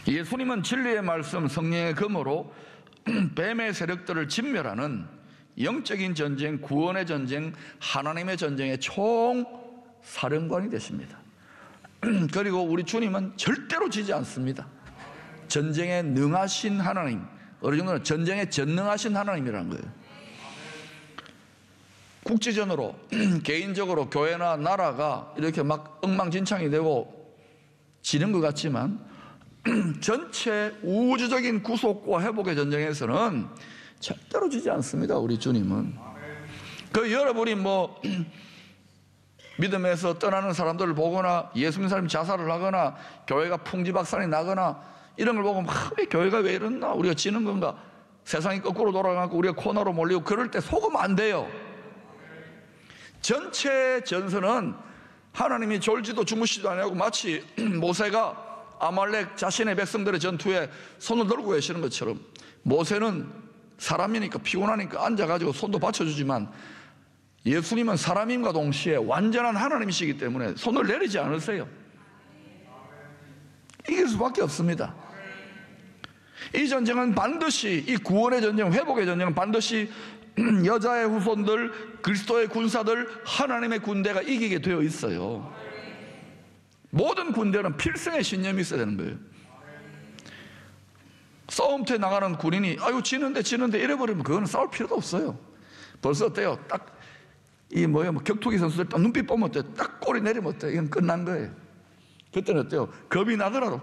예수님은 진리의 말씀, 성령의 검으로 뱀의 세력들을 진멸하는 영적인 전쟁, 구원의 전쟁, 하나님의 전쟁의 총사령관이 되십니다. 그리고 우리 주님은 절대로 지지 않습니다. 전쟁에 능하신 하나님, 어느 정도는 전쟁에 전능하신 하나님이라는 거예요. 국지전으로 개인적으로 교회나 나라가 이렇게 막 엉망진창이 되고 지는 것 같지만 전체 우주적인 구속과 회복의 전쟁에서는 절대로 지지 않습니다. 우리 주님은. 그 여러분이 뭐 믿음에서 떠나는 사람들을 보거나 예수 믿는 사람이 자살을 하거나 교회가 풍지박산이 나거나 이런 걸 보고 막 왜 교회가 왜 이러나, 우리가 지는 건가, 세상이 거꾸로 돌아가고 우리가 코너로 몰리고 그럴 때 속으면 안 돼요. 전체 전선은 하나님이 졸지도 주무시지도 않냐고 마치 모세가 아말렉 자신의 백성들의 전투에 손을 들고 계시는 것처럼, 모세는 사람이니까 피곤하니까 앉아가지고 손도 받쳐주지만 예수님은 사람임과 동시에 완전한 하나님이시기 때문에 손을 내리지 않으세요. 이길 수밖에 없습니다. 이 전쟁은 반드시, 이 구원의 전쟁, 회복의 전쟁은 반드시 여자의 후손들, 그리스도의 군사들, 하나님의 군대가 이기게 되어 있어요. 모든 군대는 필승의 신념이 있어야 되는 거예요. 싸움터에 나가는 군인이 아유 지는데 이래버리면 그거는 싸울 필요도 없어요. 벌써 어때요? 딱 이 뭐 격투기 선수들 딱 눈빛 보면 어때요? 딱 꼬리 내리면 어때요? 이건 끝난 거예요. 그때는 어때요? 겁이 나더라도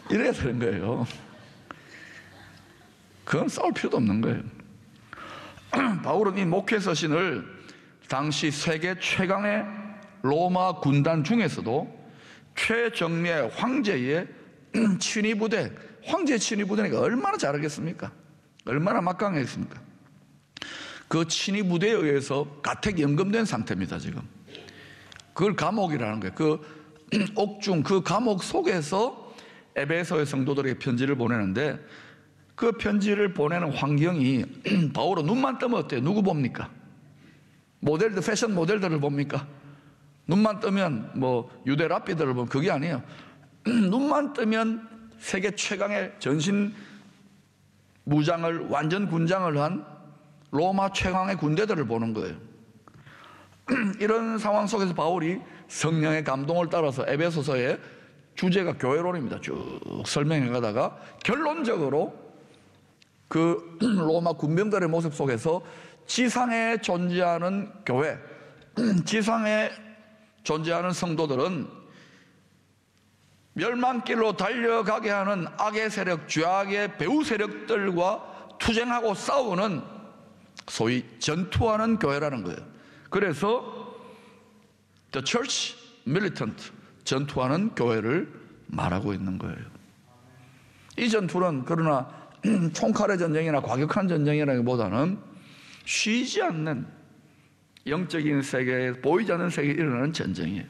이래야 되는 거예요. 그건 싸울 필요도 없는 거예요. 바울은 이 목회 서신을 당시 세계 최강의 로마 군단 중에서도 최정예 황제의 친위부대, 황제의 친위부대니까 얼마나 잘하겠습니까? 얼마나 막강했습니까? 그 친위부대에 의해서 가택연금된 상태입니다. 지금 그걸 감옥이라는 거예요. 그 옥중, 그 감옥 속에서 에베소의 성도들에게 편지를 보내는데, 그 편지를 보내는 환경이 바울은 눈만 뜨면 어때요? 누구 봅니까? 모델들, 패션 모델들을 봅니까? 눈만 뜨면 뭐 유대 랍비들을 보면 그게 아니에요. 눈만 뜨면 세계 최강의 전신 무장을, 완전 군장을 한 로마 최강의 군대들을 보는 거예요. 이런 상황 속에서 바울이 성령의 감동을 따라서 에베소서의 주제가 교회론입니다. 쭉 설명해 가다가 결론적으로 그 로마 군병들의 모습 속에서 지상에 존재하는 교회, 지상에 존재하는 성도들은 멸망길로 달려가게 하는 악의 세력, 죄악의 배후 세력들과 투쟁하고 싸우는 소위 전투하는 교회라는 거예요. 그래서 The Church Militant, 전투하는 교회를 말하고 있는 거예요. 이 전투는 그러나 총칼의 전쟁이나 과격한 전쟁이라기보다는 쉬지 않는 영적인 세계에, 보이지 않는 세계에 일어나는 전쟁이에요.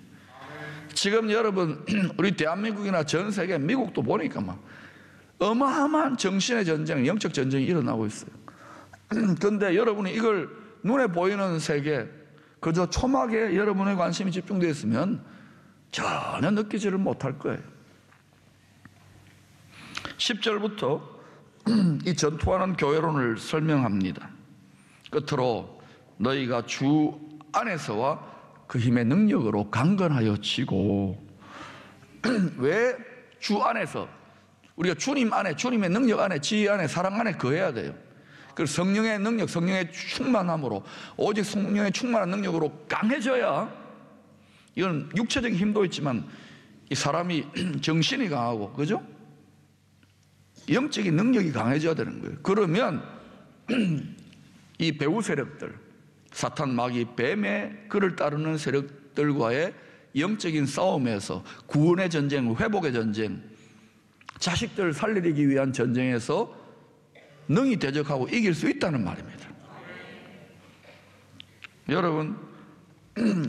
지금 여러분 우리 대한민국이나 전 세계, 미국도 보니까 막 어마어마한 정신의 전쟁, 영적 전쟁이 일어나고 있어요. 그런데 여러분이 이걸 눈에 보이는 세계, 그저 초막에 여러분의 관심이 집중되어 있으면 전혀 느끼지를 못할 거예요. 10절부터 이 전투하는 교회론을 설명합니다. 끝으로 너희가 주 안에서와 그 힘의 능력으로 강건하여 지고. 왜 주 안에서? 우리가 주님 안에, 주님의 능력 안에, 지혜 안에, 사랑 안에 거해야 돼요. 그래서 성령의 능력, 성령의 충만함으로, 오직 성령의 충만한 능력으로 강해져야, 이건 육체적인 힘도 있지만 이 사람이 정신이 강하고, 그죠? 영적인 능력이 강해져야 되는 거예요. 그러면 이 배후 세력들, 사탄, 마귀, 뱀의 그를 따르는 세력들과의 영적인 싸움에서, 구원의 전쟁, 회복의 전쟁, 자식들 살리기 위한 전쟁에서 능히 대적하고 이길 수 있다는 말입니다. 여러분,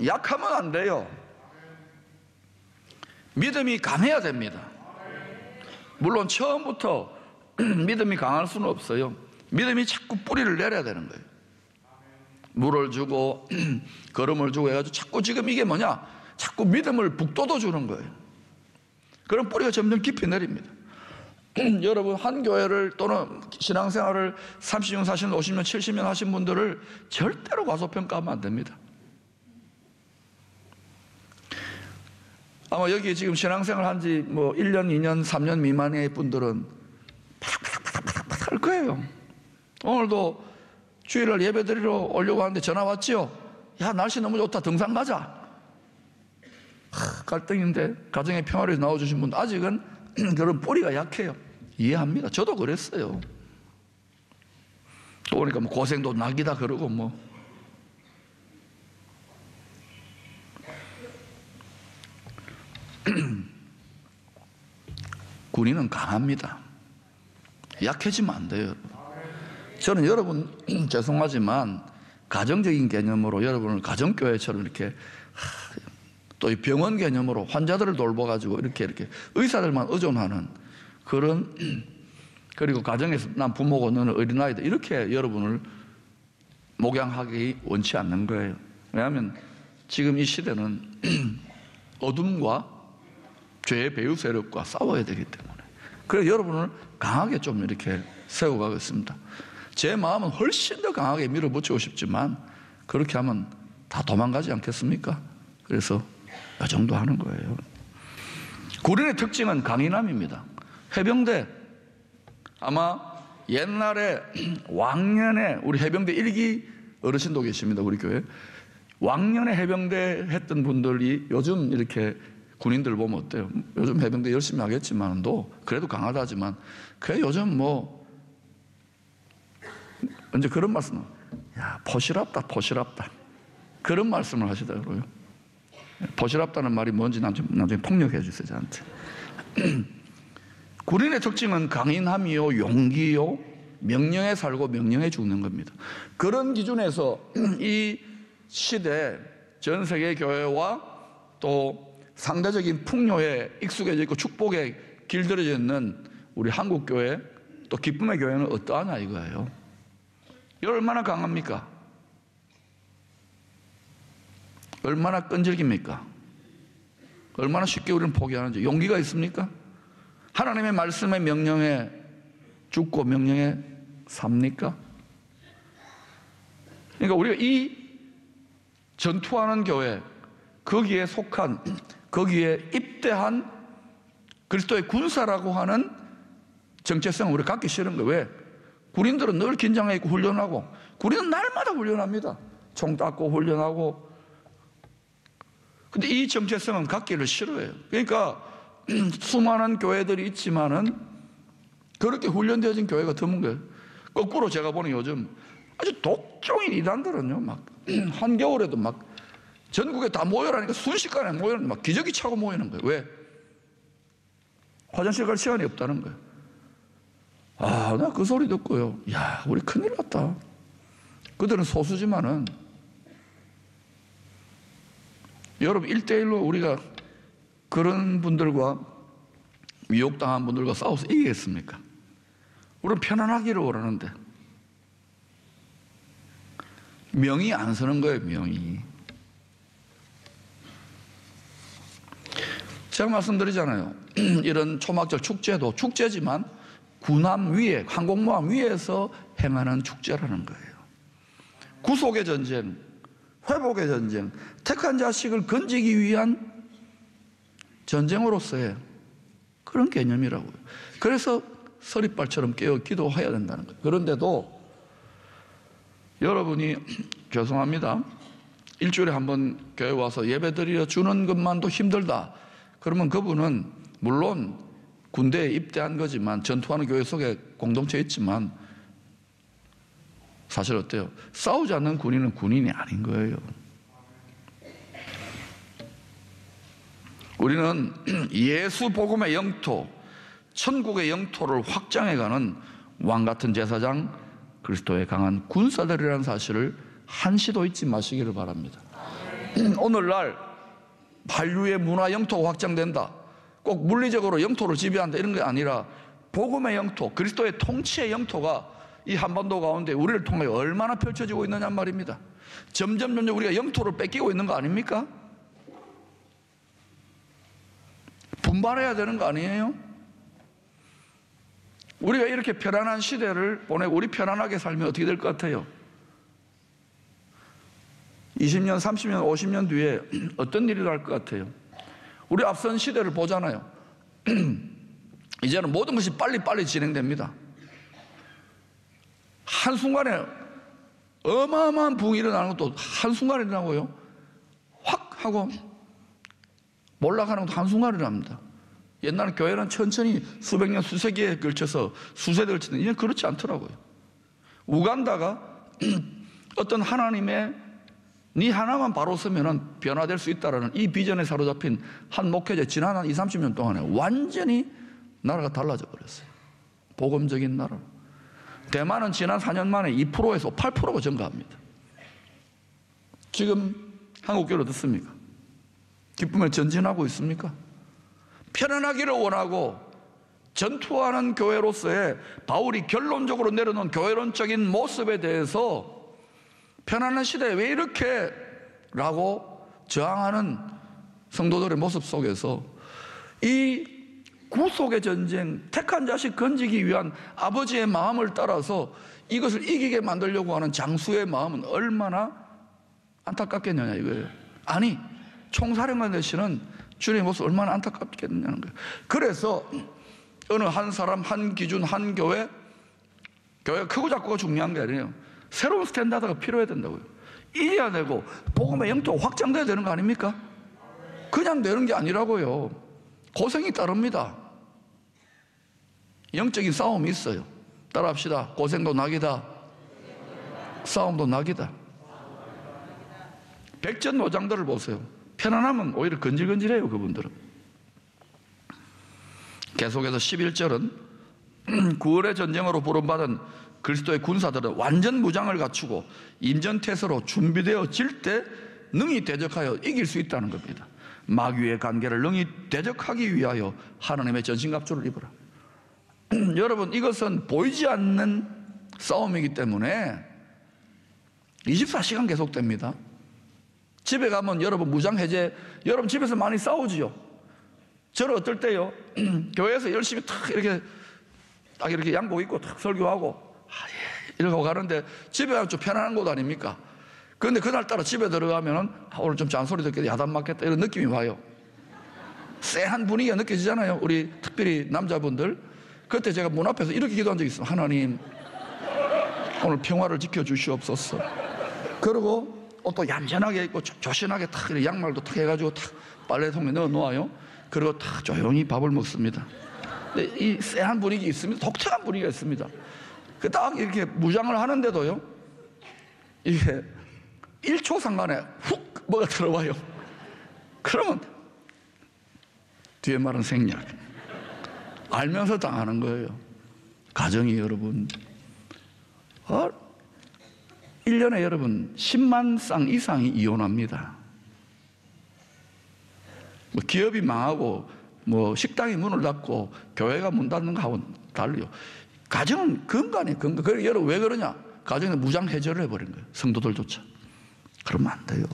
약하면 안 돼요. 믿음이 강해야 됩니다. 물론 처음부터 믿음이 강할 수는 없어요. 믿음이 자꾸 뿌리를 내려야 되는 거예요. 물을 주고 걸음을 주고 해가지고 자꾸 지금 이게 뭐냐? 자꾸 믿음을 북돋워 주는 거예요. 그런 뿌리가 점점 깊이 내립니다. 여러분, 한 교회를 또는 신앙생활을 30년, 40년, 50년, 70년 하신 분들을 절대로 과소평가하면 안 됩니다. 아마 여기 지금 신앙생활 한 지 뭐 1년, 2년, 3년 미만의 분들은 파닥파닥파닥 할 거예요. 오늘도 주일날 예배 드리러 오려고 하는데 전화 왔지요? 야, 날씨 너무 좋다. 등산 가자. 갈등인데 가정의 평화를 위해서 나와주신 분 아직은 그런 뿌리가 약해요. 이해합니다. 저도 그랬어요. 또 오니까 뭐 고생도 낙이다 그러고 뭐. 군인은 강합니다. 약해지면 안 돼요. 저는 여러분 죄송하지만 가정적인 개념으로 여러분을 가정교회처럼 이렇게 또 이 병원 개념으로 환자들을 돌봐가지고 이렇게 의사들만 의존하는 그런, 그리고 가정에서 난 부모고 너는 어린아이다 이렇게 여러분을 목양하기 원치 않는 거예요. 왜냐하면 지금 이 시대는 어둠과 죄의 배후 세력과 싸워야 되기 때문에. 그래서 여러분을 강하게 좀 이렇게 세워가겠습니다. 제 마음은 훨씬 더 강하게 밀어붙이고 싶지만 그렇게 하면 다 도망가지 않겠습니까? 그래서 이 정도 하는 거예요. 군인의 특징은 강인함입니다. 해병대, 아마 옛날에 왕년에 우리 해병대 1기 어르신도 계십니다. 우리 교회 왕년에 해병대 했던 분들이 요즘 이렇게 군인들 보면 어때요? 요즘 해병대 열심히 하겠지만도 그래도 강하다지만 그래 요즘 뭐 언제 그런 말씀, 야 포실합다 포실합다 그런 말씀을 하시더라고요. 포실합다는 말이 뭔지 나중에 폭력해 주세요 저한테. 군인의 특징은 강인함이요 용기요 명령에 살고 명령에 죽는 겁니다. 그런 기준에서 이 시대 전 세계 교회와 또 상대적인 풍요에 익숙해져 있고 축복에 길들여져 있는 우리 한국 교회 또 기쁨의 교회는 어떠하냐 이거예요. 이거 얼마나 강합니까? 얼마나 끈질깁니까? 얼마나 쉽게 우리는 포기하는지 용기가 있습니까? 하나님의 말씀의 명령에 죽고 명령에 삽니까? 그러니까 우리가 이 전투하는 교회, 거기에 속한, 거기에 입대한 그리스도의 군사라고 하는 정체성을 우리가 갖기 싫은 거예요. 왜? 군인들은 늘 긴장해 있고 훈련하고, 군인은 날마다 훈련합니다. 총 닦고 훈련하고. 근데 이 정체성은 갖기를 싫어해요. 그러니까 수많은 교회들이 있지만은 그렇게 훈련되어진 교회가 드문 거예요. 거꾸로 제가 보는 요즘 아주 독종인 이단들은요, 막 한겨울에도 막 전국에 다 모여라니까 순식간에 모여는 막 기저귀 차고 모이는 거예요. 왜? 화장실 갈 시간이 없다는 거예요. 아, 나 그 소리 듣고요. 야, 우리 큰일 났다. 그들은 소수지만은 여러분 1대1로 우리가 그런 분들과 미혹당한 분들과 싸워서 이기겠습니까? 우리는 편안하기를 원하는데 명이 안 서는 거예요. 명이. 제가 말씀드리잖아요. 이런 초막절 축제도 축제지만 군함 위에, 항공모함 위에서 행하는 축제라는 거예요. 구속의 전쟁, 회복의 전쟁, 택한 자식을 건지기 위한 전쟁으로서의 그런 개념이라고요. 그래서 서리발처럼 깨어 기도해야 된다는 거예요. 그런데도 여러분이 죄송합니다. 일주일에 한 번 교회 와서 예배 드려 주는 것만도 힘들다. 그러면 그분은 물론 군대에 입대한 거지만 전투하는 교회 속에 공동체에 있지만 사실 어때요? 싸우지 않는 군인은 군인이 아닌 거예요. 우리는 예수 복음의 영토, 천국의 영토를 확장해가는 왕같은 제사장 그리스도의 강한 군사들이라는 사실을 한시도 잊지 마시기를 바랍니다. 오늘날 한류의 문화 영토가 확장된다. 꼭 물리적으로 영토를 지배한다 이런 게 아니라 복음의 영토, 그리스도의 통치의 영토가 이 한반도 가운데 우리를 통해 얼마나 펼쳐지고 있느냐 말입니다. 점점 우리가 영토를 뺏기고 있는 거 아닙니까? 분발해야 되는 거 아니에요? 우리가 이렇게 편안한 시대를 보내고 우리 편안하게 살면 어떻게 될 것 같아요? 20년, 30년, 50년 뒤에 어떤 일이 날 것 같아요? 우리 앞선 시대를 보잖아요. 이제는 모든 것이 빨리빨리 진행됩니다. 한순간에 어마어마한 부흥이 일어나는 것도 한순간에 일어나고요, 확 하고 몰락하는 것도 한순간에 일어납니다. 옛날에 교회는 천천히 수백 년, 수세기에 걸쳐서 수세대를 치는데 이제 그렇지 않더라고요. 우간다가 어떤 하나님의 네 하나만 바로 서면은 변화될 수 있다라는 이 비전에 사로잡힌 한 목회자 지난 한 20, 30년 동안에 완전히 나라가 달라져 버렸어요. 복음적인 나라. 대만은 지난 4년 만에 2%에서 8%가 증가합니다. 지금 한국교회 어떻습니까? 기쁨에 전진하고 있습니까? 편안하기를 원하고 전투하는 교회로서의 바울이 결론적으로 내려놓은 교회론적인 모습에 대해서 편안한 시대에 왜 이렇게? 라고 저항하는 성도들의 모습 속에서 이 구속의 전쟁, 택한 자식 건지기 위한 아버지의 마음을 따라서 이것을 이기게 만들려고 하는 장수의 마음은 얼마나 안타깝겠느냐 이거예요. 아니, 총사령관 되시는 주님의 모습 얼마나 안타깝겠느냐는 거예요. 그래서 어느 한 사람, 한 기준, 한 교회가 크고 작고가 중요한 게 아니에요. 새로운 스탠다드가 필요해야 된다고요. 이래야 되고 복음의 영토가 확장돼야 되는 거 아닙니까? 그냥 되는 게 아니라고요. 고생이 따릅니다. 영적인 싸움이 있어요. 따라합시다. 고생도 낙이다, 싸움도 낙이다. 백전노장들을 보세요. 편안하면 오히려 건질건질해요. 그분들은. 계속해서 11절은 구원의 전쟁으로 부름받은 그리스도의 군사들은 완전 무장을 갖추고 임전태세로 준비되어질 때 능히 대적하여 이길 수 있다는 겁니다. 마귀의 관계를 능히 대적하기 위하여 하나님의 전신갑주를 입으라. 여러분, 이것은 보이지 않는 싸움이기 때문에 24시간 계속됩니다. 집에 가면 여러분 무장해제, 여러분 집에서 많이 싸우지요. 저는 어떨 때요, 교회에서 열심히 탁 이렇게 딱 이렇게 양복 입고 탁 설교하고 이러고 가는데 집에 가면 좀 편안한 곳 아닙니까? 그런데 그날따라 집에 들어가면은 오늘 좀 잔소리 듣게 야단 맞겠다 이런 느낌이 와요. 쎄한 분위기가 느껴지잖아요. 우리 특별히 남자분들. 그때 제가 문 앞에서 이렇게 기도한 적이 있어요. 하나님, 오늘 평화를 지켜주시옵소서. 그리고 옷도 얌전하게 입고 조신하게 탁 양말도 탁 해가지고 탁 빨래통에 넣어 놓아요. 그리고 탁 조용히 밥을 먹습니다. 근데 이 쎄한 분위기 있습니다. 독특한 분위기가 있습니다. 그 딱 이렇게 무장을 하는데도요, 이게 1초 상간에 훅 뭐가 들어와요. 그러면 뒤에 말은 생략. 알면서 당하는 거예요. 가정이 여러분, 1년에 여러분 10만 쌍 이상이 이혼합니다. 뭐 기업이 망하고 뭐 식당이 문을 닫고 교회가 문 닫는 거하고는 달라요. 가정은 근간이에요, 근간. 그래, 여러분 왜 그러냐? 가정에 무장 해제를 해버린 거예요. 성도들조차. 그러면 안 돼요.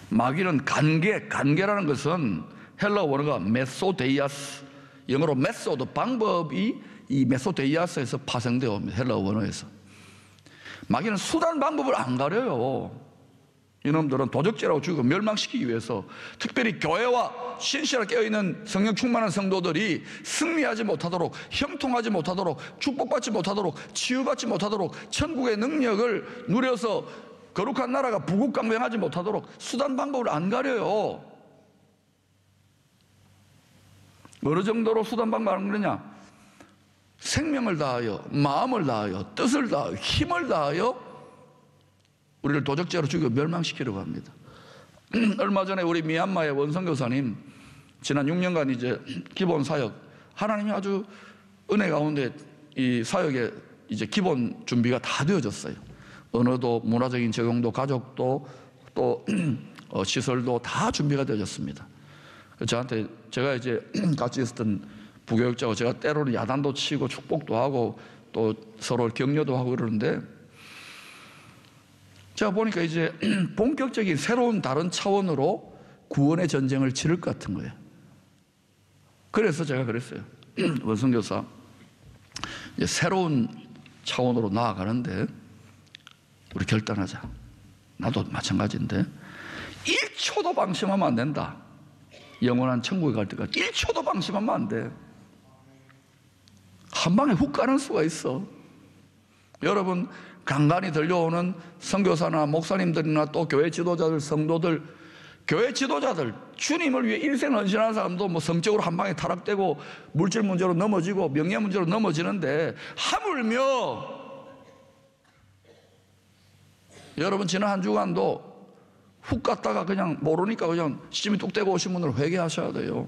마귀는 관계라는 것은 헬라 원어가 메소데이아스, 영어로 메소드, 방법이 이 메소데이아스에서 파생되어 옵니다. 헬라 원어에서. 마귀는 수단 방법을 안 가려요. 이놈들은 도적질하고 죽이고 멸망시키기 위해서 특별히 교회와 신실하게 깨어있는 성령 충만한 성도들이 승리하지 못하도록, 형통하지 못하도록, 축복받지 못하도록, 치유받지 못하도록, 천국의 능력을 누려서 거룩한 나라가 부국강병하지 못하도록 수단 방법을 안 가려요. 어느 정도로 수단 방법을 안 가느냐? 생명을 다하여, 마음을 다하여, 뜻을 다하여, 힘을 다하여 우리를 도적죄로 죽여 멸망시키려고 합니다. 얼마 전에 우리 미얀마의 원성교사님 지난 6년간 이제 기본 사역, 하나님이 아주 은혜 가운데 이 사역의 이제 기본 준비가 다 되어졌어요. 언어도, 문화적인 적용도, 가족도, 또 시설도 다 준비가 되어졌습니다. 저한테, 제가 이제 같이 있었던 부교육자고 제가 때로는 야단도 치고 축복도 하고 또 서로 격려도 하고 그러는데, 제가 보니까 이제 본격적인 새로운 다른 차원으로 구원의 전쟁을 치를 것 같은 거예요. 그래서 제가 그랬어요. 원성교사, 이제 새로운 차원으로 나아가는데 우리 결단하자. 나도 마찬가지인데 1초도 방심하면 안 된다. 영원한 천국에 갈 때까지 1초도 방심하면 안 돼. 한 방에 훅 가는 수가 있어. 여러분, 간간히 들려오는 선교사나 목사님들이나 또 교회 지도자들, 성도들, 교회 지도자들, 주님을 위해 일생 헌신하는 사람도 뭐 성적으로 한 방에 타락되고 물질 문제로 넘어지고 명예 문제로 넘어지는데, 하물며 여러분 지난 한 주간도 훅 갔다가 그냥 모르니까 그냥 시침이 뚝 떼고 오신 분들 회개하셔야 돼요.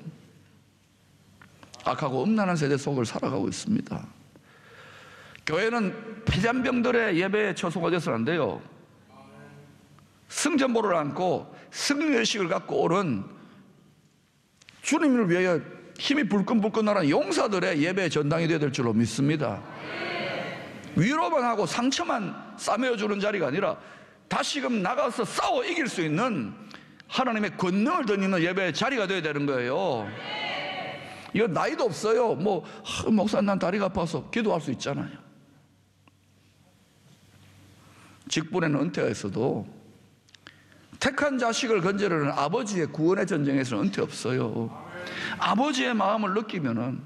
악하고 음란한 세대 속을 살아가고 있습니다. 교회는 폐잔병들의 예배에 처소가 돼서는 안 돼요. 승전보를 안고 승리의식을 갖고 오른 주님을 위하여 힘이 불끈불끈 나는 용사들의 예배의 전당이 되어야 될 줄로 믿습니다. 위로만 하고 상처만 싸매어주는 자리가 아니라 다시금 나가서 싸워 이길 수 있는 하나님의 권능을 덧입는 예배의 자리가 되어야 되는 거예요. 이거 나이도 없어요. 목사님 난 다리가 아파서 기도할 수 있잖아요. 직분에는 은퇴가 있어도 택한 자식을 건져내는 아버지의 구원의 전쟁에서는 은퇴 없어요. 아버지의 마음을 느끼면은,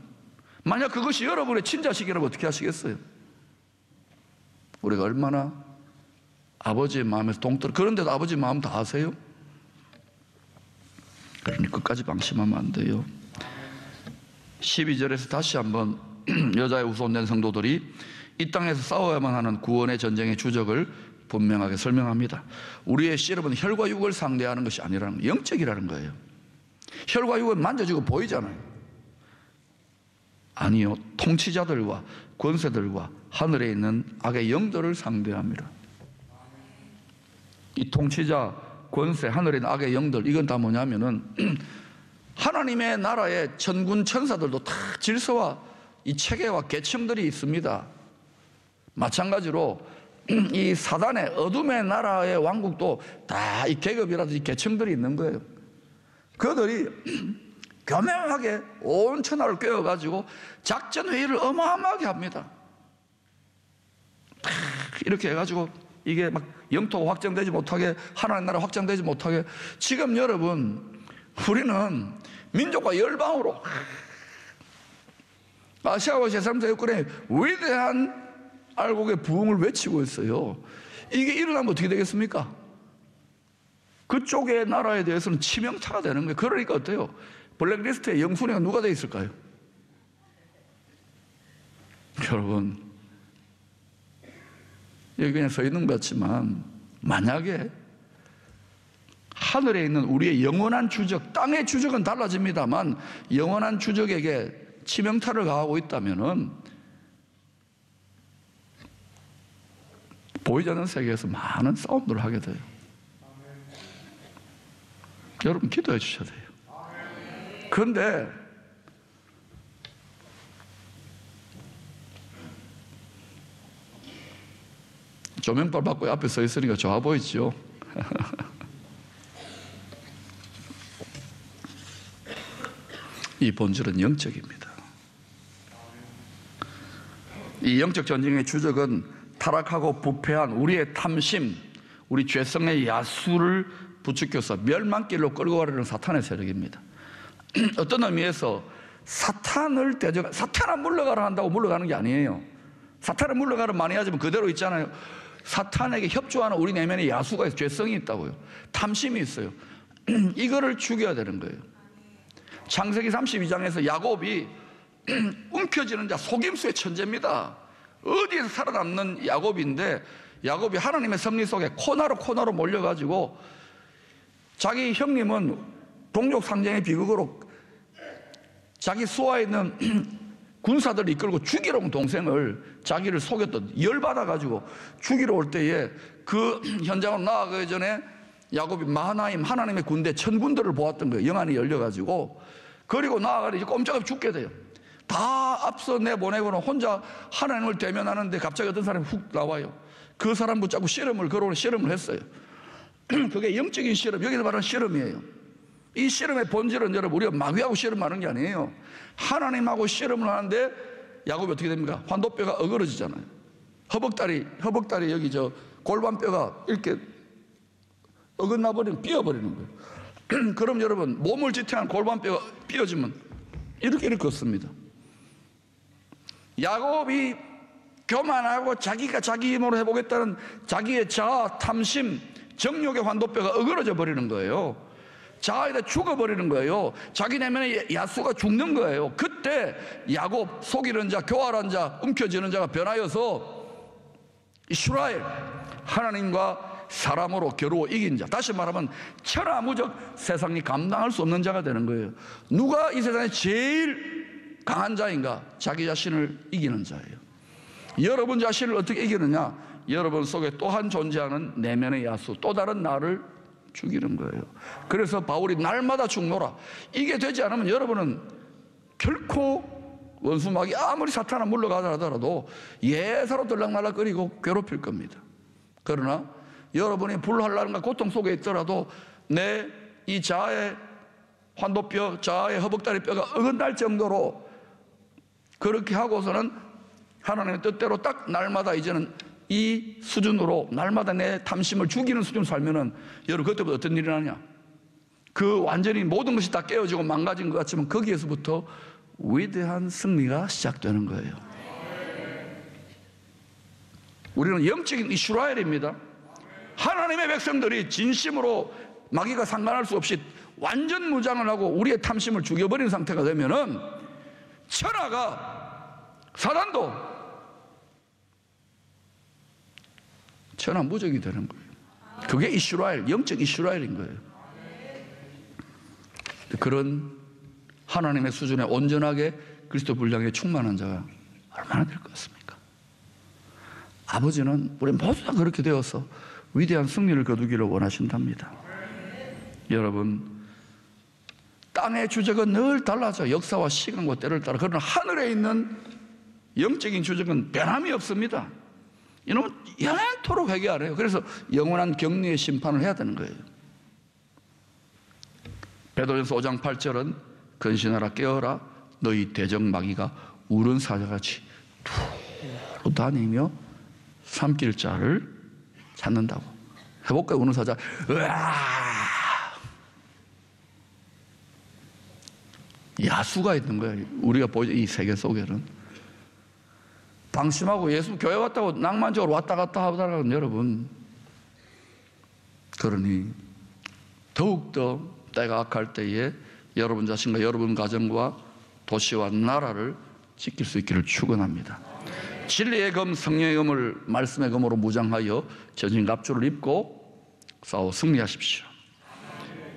만약 그것이 여러분의 친자식이라면 어떻게 하시겠어요? 우리가 얼마나 아버지의 마음에서 동떨어, 그런데도 아버지 마음 다 아세요? 그러니 끝까지 방심하면 안 돼요. 12절에서 다시 한번 여자의 후손된 성도들이 이 땅에서 싸워야만 하는 구원의 전쟁의 주적을 분명하게 설명합니다. 우리의 씨름은 혈과 육을 상대하는 것이 아니라는 거예요. 영적이라는 거예요. 혈과 육은 만져지고 보이잖아요. 아니요, 통치자들과 권세들과 하늘에 있는 악의 영들을 상대합니다. 이 통치자, 권세, 하늘에 있는 악의 영들, 이건 다 뭐냐면은 하나님의 나라의 천군 천사들도 다 질서와 이 체계와 계층들이 있습니다. 마찬가지로 이 사단의 어둠의 나라의 왕국도 다 이 계급이라든지 계층들이 있는 거예요. 그들이 교묘하게 온 천하를 꿰어가지고 작전회의를 어마어마하게 합니다. 이렇게 해가지고 이게 막 영토가 확장되지 못하게, 하나님 나라 확장되지 못하게. 지금 여러분, 우리는 민족과 열방으로 아시아와 제3세 육군의 위대한 알곡의 부흥을 외치고 있어요. 이게 일어나면 어떻게 되겠습니까? 그쪽의 나라에 대해서는 치명타가 되는 거예요. 그러니까 어때요? 블랙리스트에 영순위가 누가 되어 있을까요? 여러분, 여기 그냥 서 있는 것 같지만 만약에 하늘에 있는 우리의 영원한 주적, 땅의 주적은 달라집니다만 영원한 주적에게 치명타를 가하고 있다면은 보이지 않는 세계에서 많은 싸움들을 하게 돼요. 여러분 기도해 주셔야 돼요. 그런데 조명빨 받고 앞에 서 있으니까 좋아 보이죠? 이 본질은 영적입니다. 이 영적 전쟁의 주적은 타락하고 부패한 우리의 탐심, 우리 죄성의 야수를 부추겨서 멸망길로 끌고 가려는 사탄의 세력입니다. 어떤 의미에서 사탄을 사탄아 물러가라 한다고 물러가는 게 아니에요. 사탄을 물러가라 많이 하지만 그대로 있잖아요. 사탄에게 협조하는 우리 내면에 야수가 있어요. 죄성이 있다고요. 탐심이 있어요. 이거를 죽여야 되는 거예요. 창세기 32장에서 야곱이 움켜쥐는 자, 속임수의 천재입니다. 어디에서 살아남는 야곱인데, 야곱이 하나님의 섭리 속에 코너로 몰려가지고 자기 형님은 동족 상쟁의 비극으로 자기 수하에 있는 군사들을 이끌고 죽이러 온 동생을, 자기를 속였던, 열받아가지고 죽이러 올 때에 그 현장으로 나아가기 전에 야곱이 마하나임, 하나님의 군대 천군들을 보았던 거예요. 영안이 열려가지고. 그리고 나아가니 이제 꼼짝없이 죽게 돼요. 다 앞서 내보내고는 혼자 하나님을 대면하는데 갑자기 어떤 사람이 훅 나와요. 그 사람 붙잡고 씨름을 걸어오는 씨름을 했어요. 그게 영적인 씨름, 여기서 말하는 씨름이에요. 이 씨름의 본질은 여러분, 우리가 마귀하고 씨름하는 게 아니에요. 하나님하고 씨름을 하는데 야곱이 어떻게 됩니까? 환도뼈가 어그러지잖아요. 허벅다리 여기 골반뼈가 이렇게 어긋나버리는, 삐어버리는 거예요. 그럼 여러분, 몸을 지탱한 골반뼈가 삐어지면 이렇게 걷습니다. 야곱이 교만하고 자기가 자기 힘으로 해보겠다는 자기의 자아, 탐심, 정욕의 환도뼈가 어그러져 버리는 거예요. 자아에다 죽어버리는 거예요. 자기 내면에 야수가 죽는 거예요. 그때 야곱, 속이는 자, 교활한 자, 움켜쥐는 자가 변하여서 이스라엘, 하나님과 사람으로 겨루어 이긴 자, 다시 말하면 천하무적 세상이 감당할 수 없는 자가 되는 거예요. 누가 이 세상에 제일 강한 자인가? 자기 자신을 이기는 자예요. 여러분 자신을 어떻게 이기느냐? 여러분 속에 또한 존재하는 내면의 야수, 또 다른 나를 죽이는 거예요. 그래서 바울이 날마다 죽노라, 이게 되지 않으면 여러분은 결코 원수마귀 아무리 사탄아 물러가자 하더라도 예사로 들락날락거리고 괴롭힐 겁니다. 그러나 여러분이 불활란과 고통 속에 있더라도 내 이 자아의 환도뼈, 자아의 허벅다리 뼈가 어긋날 정도로 그렇게 하고서는 하나님의 뜻대로 딱 날마다 이제는 이 수준으로 날마다 내 탐심을 죽이는 수준으로 살면은 여러분, 그때부터 어떤 일이 나냐? 그 완전히 모든 것이 다 깨어지고 망가진 것 같지만 거기에서부터 위대한 승리가 시작되는 거예요. 우리는 영적인 이스라엘입니다. 하나님의 백성들이 진심으로 마귀가 상관할 수 없이 완전 무장을 하고 우리의 탐심을 죽여버리는 상태가 되면은 천하가, 사단도 천하무적이 되는 거예요. 그게 이스라엘, 영적 이스라엘인 거예요. 그런 하나님의 수준에 온전하게 그리스도 분량에 충만한 자가 얼마나 될 것 같습니까? 아버지는 우리 모두 다 그렇게 되어서 위대한 승리를 거두기를 원하신답니다. 여러분, 땅의 주적은 늘 달라져, 역사와 시간과 때를 따라. 그러나 하늘에 있는 영적인 주적은 변함이 없습니다. 이놈은 영원토록 회개 안 해요. 그래서 영원한 격리의 심판을 해야 되는 거예요. 베드로전서 5장 8절은 근신하라, 깨어라, 너희 대적 마귀가 우는 사자같이 두루 다니며 삼킬 자를 찾는다고. 해볼까요? 우는 사자. 으아! 야수가 있는 거예요. 우리가 보이죠, 이 세계 속에는. 방심하고 예수 교회 왔다고 낭만적으로 왔다 갔다 하다가는 여러분, 그러니 더욱더 때가 악할 때에 여러분 자신과 여러분 가정과 도시와 나라를 지킬 수 있기를 축원합니다. 진리의 검, 성령의 검을 말씀의 검으로 무장하여 전신갑주를 입고 싸워 승리하십시오.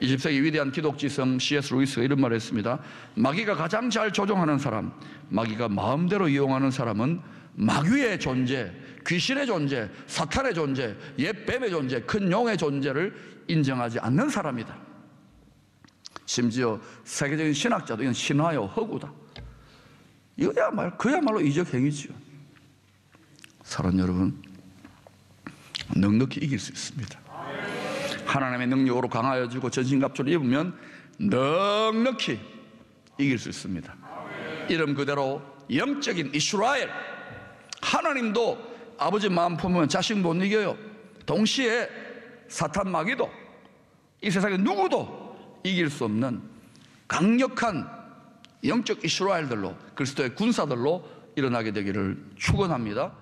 20세기 위대한 기독지성 C.S. 루이스가 이런 말을 했습니다. 마귀가 가장 잘 조종하는 사람, 마귀가 마음대로 이용하는 사람은 마귀의 존재, 귀신의 존재, 사탄의 존재, 옛뱀의 존재, 큰 용의 존재를 인정하지 않는 사람이다. 심지어 세계적인 신학자도 이건 신화요, 허구다. 그야말로 이적 행위지요. 사랑하는 여러분, 넉넉히 이길 수 있습니다. 하나님의 능력으로 강하여지고 전신갑주를 입으면 넉넉히 이길 수 있습니다. 이름 그대로 영적인 이스라엘, 하나님도 아버지 마음 품으면 자식 못 이겨요. 동시에 사탄 마귀도 이 세상에 누구도 이길 수 없는 강력한 영적 이스라엘들로, 그리스도의 군사들로 일어나게 되기를 축원합니다.